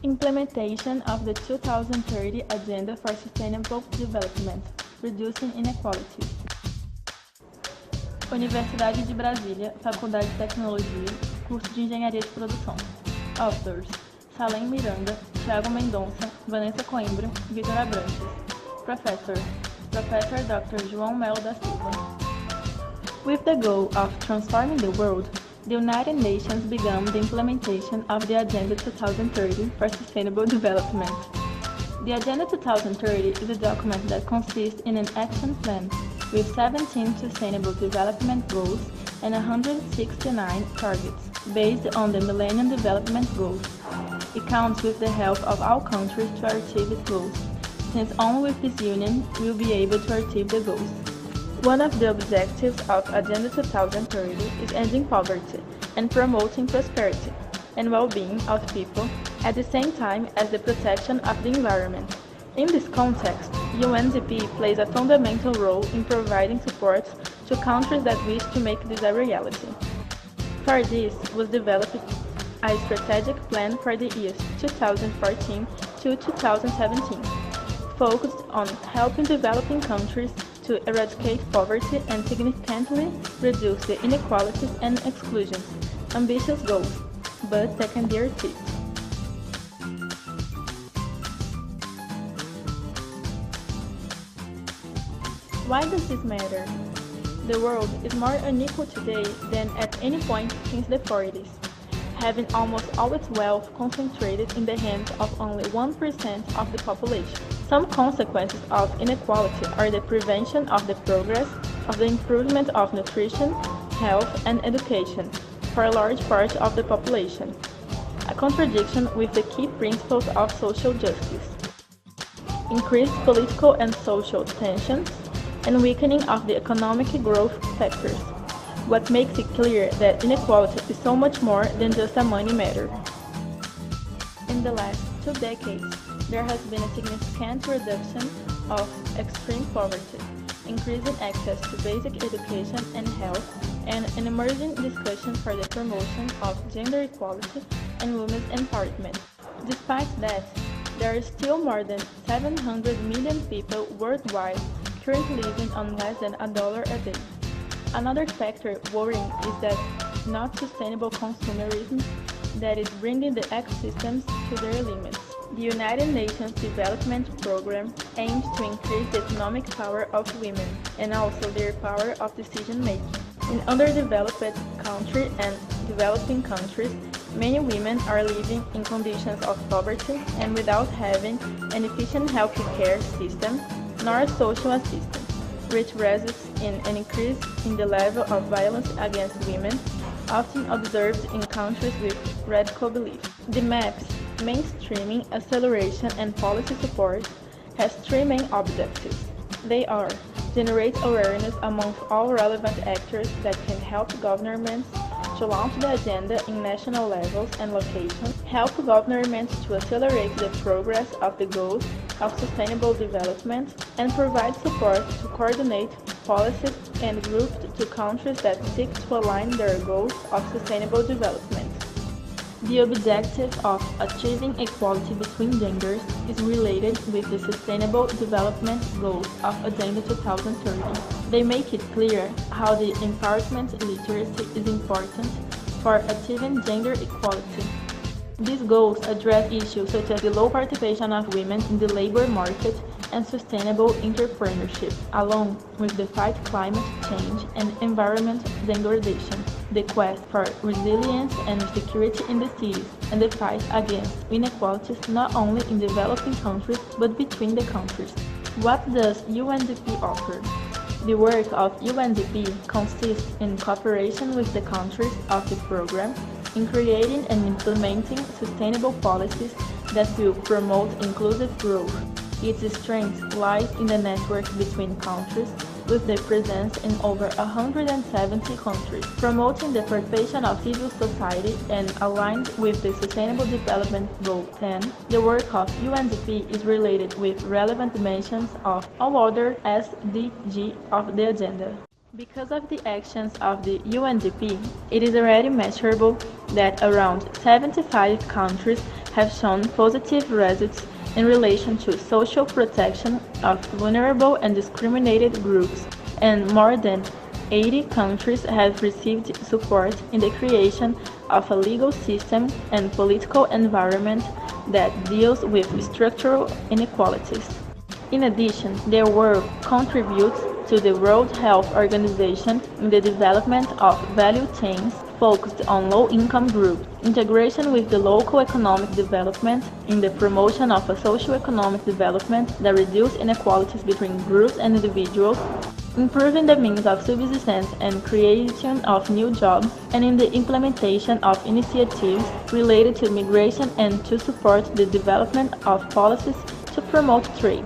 Implementation of the 2030 Agenda for Sustainable Development, Reducing Inequalities. Universidade de Brasília, Faculdade de Tecnologia, curso de Engenharia de Produção. Authors: Salem Miranda, Thiago Mendonça, Vanessa Coimbra, Vitor Abrantes. Professor: Professor Dr. João Melo da Silva. With the goal of transforming the world, the United Nations began the implementation of the Agenda 2030 for Sustainable Development. The Agenda 2030 is a document that consists in an action plan with 17 Sustainable Development Goals and 169 targets based on the Millennium Development Goals. It counts with the help of all countries to achieve its goals, since only with this union will be able to achieve the goals. One of the objectives of Agenda 2030 is ending poverty and promoting prosperity and well-being of people at the same time as the protection of the environment. In this context, UNDP plays a fundamental role in providing support to countries that wish to make this a reality. For this was developed a strategic plan for the years 2014 to 2017, focused on helping developing countries to eradicate poverty and significantly reduce the inequalities and exclusions. Ambitious goals, but that can be achieved. Why does this matter? The world is more unequal today than at any point since the 40s, having almost all its wealth concentrated in the hands of only 1% of the population. Some consequences of inequality are the prevention of the progress of the improvement of nutrition, health, and education for a large part of the population, a contradiction with the key principles of social justice, increased political and social tensions, and weakening of the economic growth factors. What makes it clear that inequality is so much more than just a money matter. In the last 2 decades, there has been a significant reduction of extreme poverty, increasing access to basic education and health, and an emerging discussion for the promotion of gender equality and women's empowerment. Despite that, there are still more than 700 million people worldwide currently living on less than $1 a day. Another factor worrying is that not sustainable consumerism that is bringing the ecosystems to their limits. The United Nations Development Program aims to increase the economic power of women and also their power of decision-making. In underdeveloped countries and developing countries, many women are living in conditions of poverty and without having an efficient health care system nor social assistance, which results in an increase in the level of violence against women, often observed in countries with radical beliefs. The MAP's mainstreaming, acceleration, and policy support has 3 main objectives. They are: generate awareness among all relevant actors that can help governments to launch the agenda in national levels and locations, help governments to accelerate the progress of the goals of sustainable development, and provide support to coordinate policies and groups to countries that seek to align their goals of sustainable development. The objective of achieving equality between genders is related with the Sustainable Development Goals of Agenda 2030. They make it clear how the empowerment literacy is important for achieving gender equality. These goals address issues such as the low participation of women in the labor market and sustainable entrepreneurship, along with the fight climate change and environment degradation, the quest for resilience and security in the cities, and the fight against inequalities not only in developing countries but between the countries. What does UNDP offer? The work of UNDP consists in cooperation with the countries of the program in creating and implementing sustainable policies that will promote inclusive growth. Its strength lies in the network between countries, with their presence in over 170 countries, promoting the participation of civil society and aligned with the Sustainable Development Goal 10. The work of UNDP is related with relevant dimensions of all other SDGs of the agenda. Because of the actions of the UNDP, it is already measurable that around 75 countries have shown positive results in relation to social protection of vulnerable and discriminated groups, and more than 80 countries have received support in the creation of a legal system and political environment that deals with structural inequalities. In addition, their work contributes to the World Health Organization in the development of value chains focused on low-income groups, integration with the local economic development in the promotion of a socio-economic development that reduces inequalities between groups and individuals, improving the means of subsistence and creation of new jobs, and in the implementation of initiatives related to migration and to support the development of policies to promote trade.